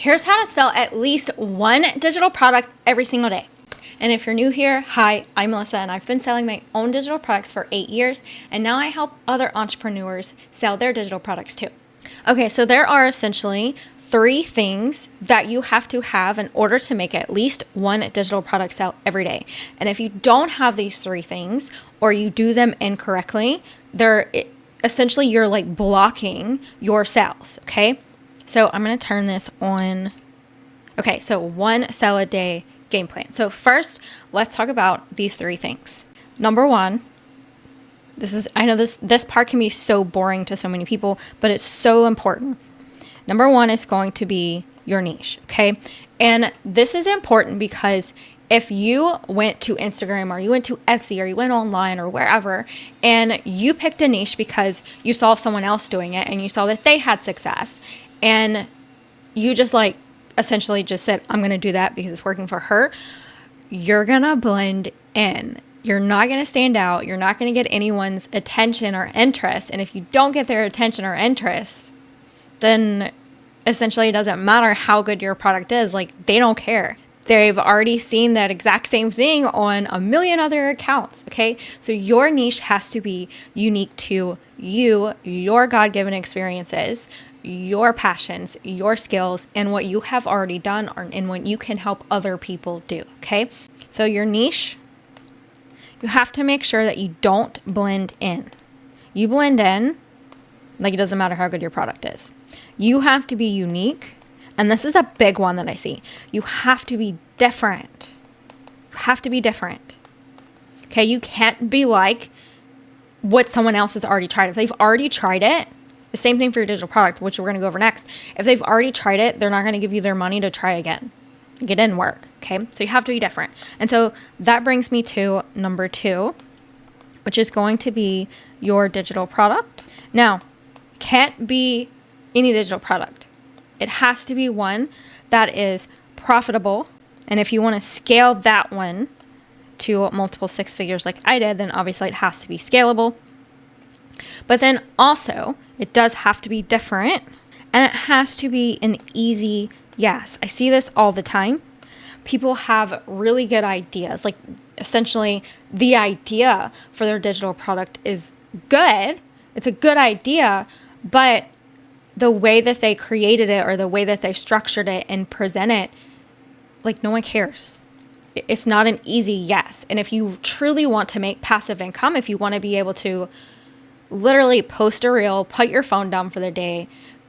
Here's how to sell at least one digital product every single day. And if you're new here, hi, I'm Melissa, and I've been selling my own digital products for 8 years, and now I help other entrepreneurs sell their digital products too. Okay, so there are essentially 3 things that you have to have in order to make at least one digital product sell every day. And if you don't have these 3 things, or you do them incorrectly, essentially you're like blocking your sales, okay? So I'm going to turn this on. Okay, so 1 sell a day game plan. So first, let's talk about these 3 things. Number 1, I know this part can be so boring to so many people, but it's so important. Number 1 is going to be your niche, okay? And this is important because if you went to Instagram or you went to Etsy or you went online or wherever and you picked a niche because you saw someone else doing it and you saw that they had success and you just essentially just said, I'm going to do that because it's working for her, you're going to blend in. You're not going to stand out. You're not going to get anyone's attention or interest. And if you don't get their attention or interest, then essentially it doesn't matter how good your product is. They don't care. They've already seen that exact same thing on a million other accounts, okay? So your niche has to be unique to you, your God-given experiences, your passions, your skills, and what you have already done and what you can help other people do, okay? So your niche, you have to make sure that you don't blend in. You blend in, it doesn't matter how good your product is. You have to be unique, and this is a big one that I see. You have to be different. You have to be different, okay? You can't be like what someone else has already tried. If they've already tried it, the same thing for your digital product, which we're going to go over next. If they've already tried it, they're not going to give you their money to try again. It didn't work, okay? So you have to be different. And so that brings me to number 2, which is going to be your digital product. Now, can't be any digital product. It has to be one that is profitable. And if you want to scale that one to multiple 6 figures like I did, then obviously it has to be scalable. But then also, it does have to be different, and it has to be an easy yes. I see this all the time. People have really good ideas. Essentially, the idea for their digital product is good. It's a good idea, but the way that they created it or the way that they structured it and present it, no one cares. It's not an easy yes. And if you truly want to make passive income, if you want to be able to literally post a reel, put your phone down for the day,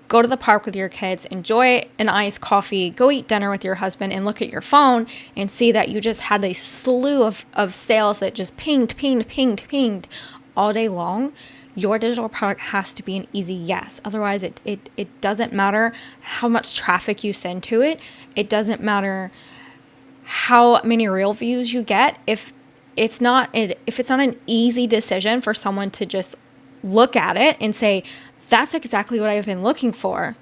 go to the park with your kids, enjoy an iced coffee, go eat dinner with your husband, and look at your phone and see that you just had a slew of sales that just pinged all day long, your digital product has to be an easy yes. Otherwise, it doesn't matter how much traffic you send to it. It doesn't matter how many reel views you get. If it's not an easy decision for someone to just look at it and say, that's exactly what I've been looking for,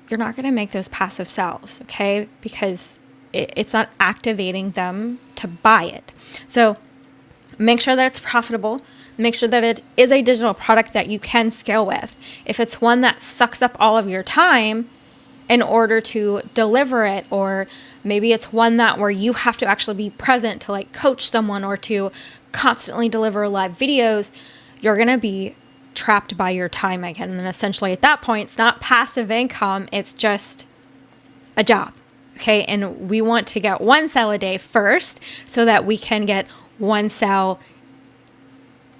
you're not going to make those passive sales, okay? Because it's not activating them to buy it. So make sure that it's profitable. Make sure that it is a digital product that you can scale with. If it's one that sucks up all of your time in order to deliver it, or maybe it's one where you have to actually be present to coach someone or to constantly deliver live videos, you're going to be trapped by your time again. And then essentially at that point, it's not passive income, it's just a job, okay? And we want to get 1 sale a day first so that we can get 1 sale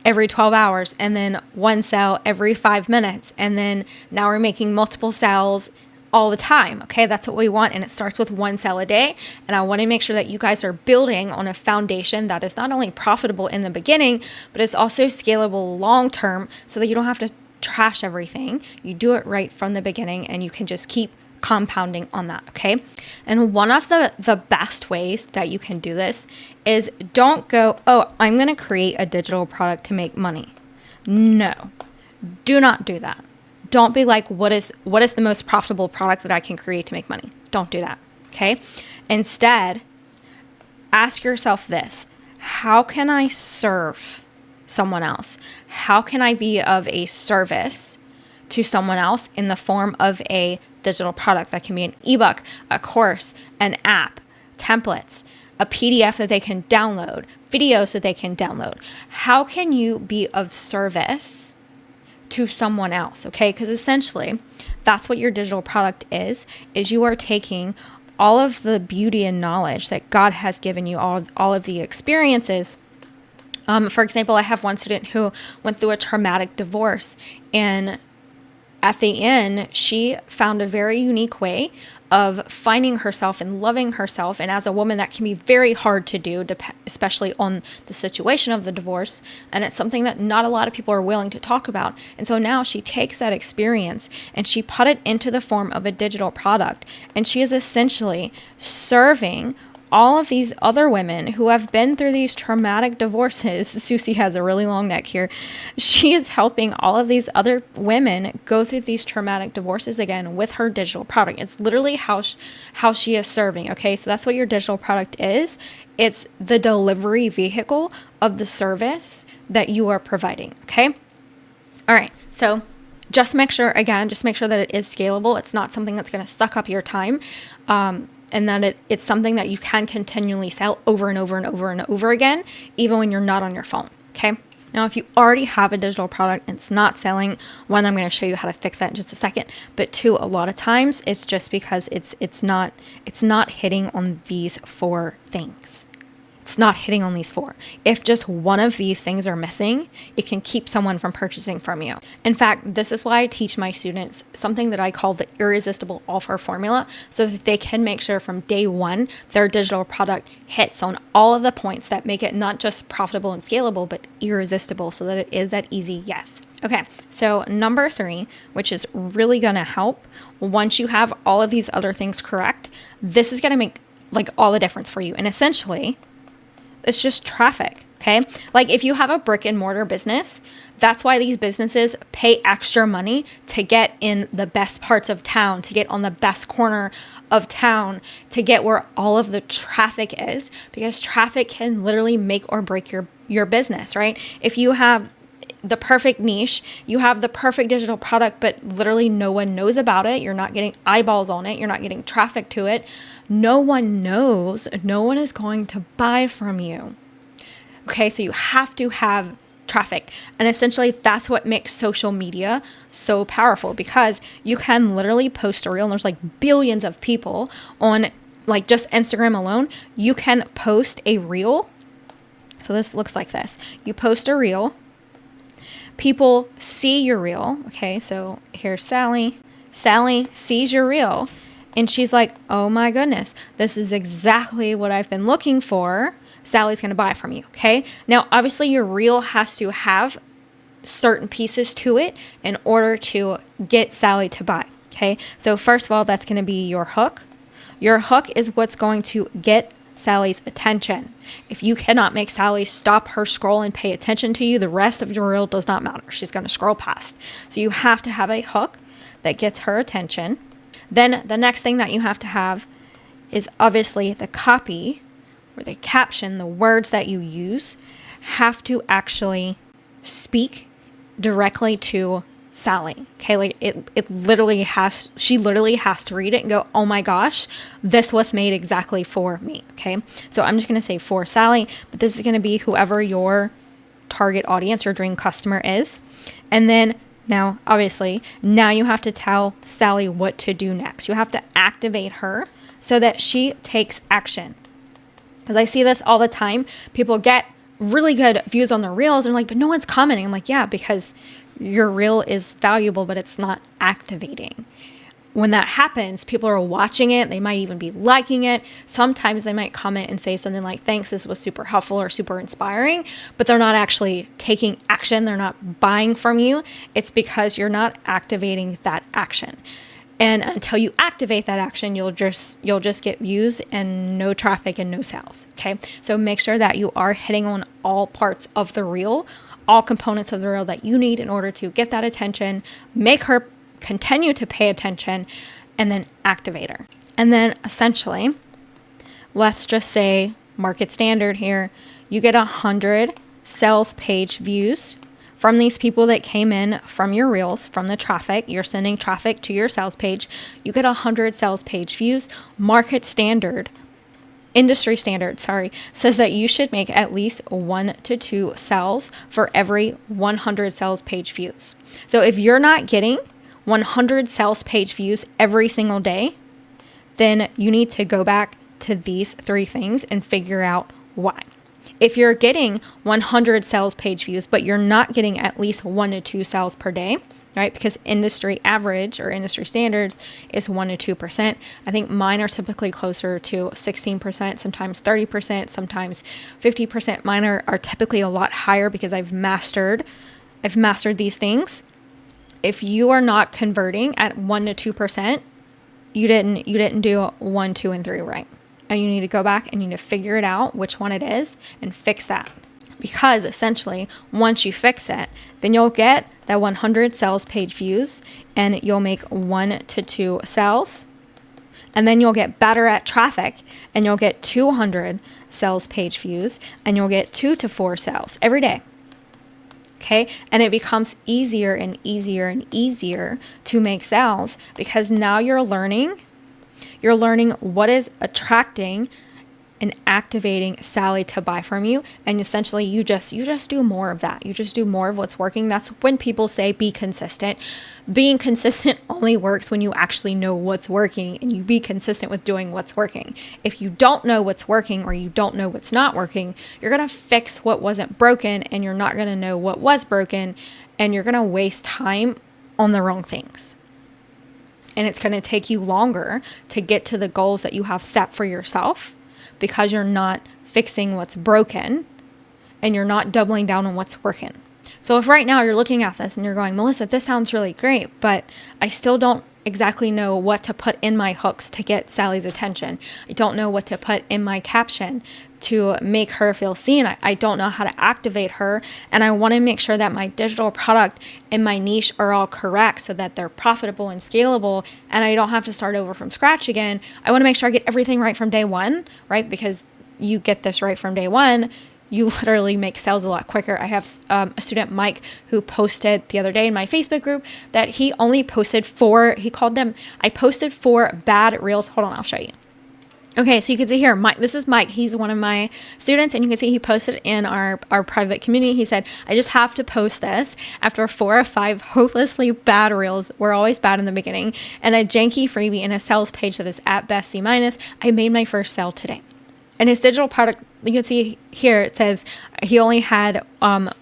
every 12 hours and then 1 sale every 5 minutes. And then now we're making multiple sales all the time, okay? That's what we want, and it starts with 1 sale a day. And I want to make sure that you guys are building on a foundation that is not only profitable in the beginning, but it's also scalable long term, so that you don't have to trash everything. You do it right from the beginning, and you can just keep compounding on that, okay? And one of the best ways that you can do this is don't go, oh, I'm going to create a digital product to make money. No, do not do that. Don't be like, what is the most profitable product that I can create to make money? Don't do that, okay? Instead, ask yourself this: how can I serve someone else? How can I be of a service to someone else in the form of a digital product. That can be an ebook, a course, an app, templates, a PDF that they can download, videos that they can download. How can you be of service to someone else? Okay, because essentially that's what your digital product is you are taking all of the beauty and knowledge that God has given you, all of the experiences. For example, I have one student who went through a traumatic divorce, and at the end, she found a very unique way of finding herself and loving herself. And as a woman, that can be very hard to do, especially on the situation of the divorce. And it's something that not a lot of people are willing to talk about. And so now she takes that experience and she put it into the form of a digital product. And she is essentially serving all of these other women who have been through these traumatic divorces. Susie has a really long neck here. She is helping all of these other women go through these traumatic divorces again with her digital product. It's literally how she is serving. Okay, so that's what your digital product is. It's the delivery vehicle of the service that you are providing. Okay. All right. So just make sure that it is scalable. It's not something that's going to suck up your time. And that it's something that you can continually sell over and over and over and over again, even when you're not on your phone, okay? Now, if you already have a digital product and it's not selling, one, I'm going to show you how to fix that in just a second. But two, a lot of times it's just because it's not hitting on these 4 things. It's not hitting on these 4. If just one of these things are missing, it can keep someone from purchasing from you. In fact, this is why I teach my students something that I call the irresistible offer formula, so that they can make sure from day one their digital product hits on all of the points that make it not just profitable and scalable, but irresistible, so that it is that easy yes. Okay, so number 3, which is really going to help once you have all of these other things correct, this is going to make like all the difference for you. And essentially, it's just traffic, okay? Like if you have a brick and mortar business, that's why these businesses pay extra money to get in the best parts of town, to get on the best corner of town, to get where all of the traffic is, because traffic can literally make or break your business, right? If you have the perfect niche, you have the perfect digital product, but literally no one knows about it, you're not getting eyeballs on it, you're not getting traffic to it, no one knows, no one is going to buy from you. Okay, so you have to have traffic. And essentially that's what makes social media so powerful, because you can literally post a reel, and there's like billions of people on like just Instagram alone. You can post a reel. So this looks like this. You post a reel. People see your reel. Okay, so here's Sally. Sally sees your reel. And she's like, oh my goodness, this is exactly what I've been looking for. Sally's going to buy from you, okay? Now, obviously, your reel has to have certain pieces to it in order to get Sally to buy, okay? So first of all, that's going to be your hook. Your hook is what's going to get Sally's attention. If you cannot make Sally stop her scroll and pay attention to you, the rest of your reel does not matter. She's going to scroll past. So you have to have a hook that gets her attention. Then the next thing that you have to have is obviously the copy or the caption. The words that you use have to actually speak directly to Sally. Okay, like it literally has, she literally has to read it and go, oh my gosh, this was made exactly for me. Okay, so I'm just going to say for Sally, but this is going to be whoever your target audience or dream customer is. And then now, obviously, now you have to tell Sally what to do next. You have to activate her so that she takes action. Because I see this all the time. People get really good views on their reels and like, but no one's commenting. I'm like, yeah, because your reel is valuable, but it's not activating. When that happens, people are watching it. They might even be liking it. Sometimes they might comment and say something like, thanks, this was super helpful or super inspiring, but they're not actually taking action. They're not buying from you. It's because you're not activating that action. And until you activate that action, you'll just get views and no traffic and no sales. Okay. So make sure that you are hitting on all parts of the reel, all components of the reel that you need in order to get that attention, make her continue to pay attention, and then activate her. And then essentially, let's just say market standard here, you get 100 sales page views from these people that came in from your reels, from the traffic. You're sending traffic to your sales page. You get 100 sales page views. Market standard, industry standard, says that you should make at least 1 to 2 sales for every 100 sales page views. So if you're not getting 100 sales page views every single day, then you need to go back to these 3 things and figure out why. If you're getting 100 sales page views, but you're not getting at least 1 to 2 sales per day, right? Because industry average or industry standards is 1 to 2%. I think mine are typically closer to 16%, sometimes 30%, sometimes 50%. Mine are typically a lot higher because I've mastered these things. If you are not converting at 1 to 2%, you didn't do 1, 2, and 3 right. And you need to go back and you need to figure it out which one it is and fix that. Because essentially, once you fix it, then you'll get that 100 sales page views and you'll make 1 to 2 sales. And then you'll get better at traffic and you'll get 200 sales page views and you'll get 2 to 4 sales every day. Okay, and it becomes easier and easier and easier to make sales because now you're learning what is attracting and activating Sally to buy from you. And essentially you just do more of that. You just do more of what's working. That's when people say be consistent. Being consistent only works when you actually know what's working and you be consistent with doing what's working. If you don't know what's working or you don't know what's not working, you're going to fix what wasn't broken and you're not going to know what was broken and you're going to waste time on the wrong things. And it's going to take you longer to get to the goals that you have set for yourself because you're not fixing what's broken and you're not doubling down on what's working. So if right now you're looking at this and you're going, Melissa, this sounds really great, but I still don't exactly know what to put in my hooks to get Sally's attention. I don't know what to put in my caption to make her feel seen. I don't know how to activate her. And I want to make sure that my digital product and my niche are all correct so that they're profitable and scalable and I don't have to start over from scratch again. I want to make sure I get everything right from day one, right? Because you get this right from day one, you literally make sales a lot quicker. I have a student, Mike, who posted the other day in my Facebook group that he only posted 4, I posted 4 bad reels. Hold on, I'll show you. Okay, so you can see here, Mike, this is Mike. He's one of my students, and you can see he posted in our private community. He said, I just have to post this after 4 or 5 hopelessly bad reels. We're always bad in the beginning. And a janky freebie and a sales page that is at best C-. I made my first sale today. And his digital product, you can see here, it says he only had one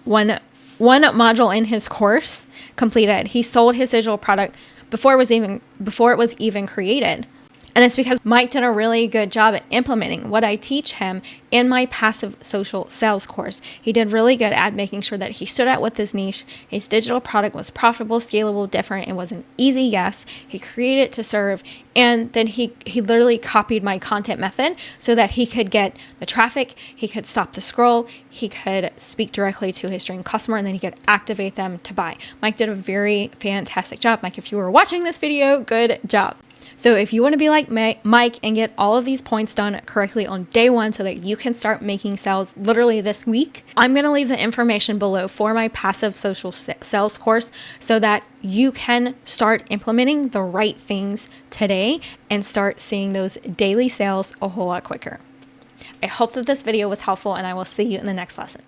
module in his course completed. He sold his digital product before it was even created. And it's because Mike did a really good job at implementing what I teach him in my passive social sales course. He did really good at making sure that he stood out with his niche. His digital product was profitable, scalable, different. It was an easy yes. He created it to serve. And then he literally copied my content method so that he could get the traffic, he could stop the scroll, he could speak directly to his dream customer, and then he could activate them to buy. Mike did a very fantastic job. Mike, if you were watching this video, good job. So if you want to be like Mike and get all of these points done correctly on day one so that you can start making sales literally this week, I'm going to leave the information below for my passive social sales course so that you can start implementing the right things today and start seeing those daily sales a whole lot quicker. I hope that this video was helpful and I will see you in the next lesson.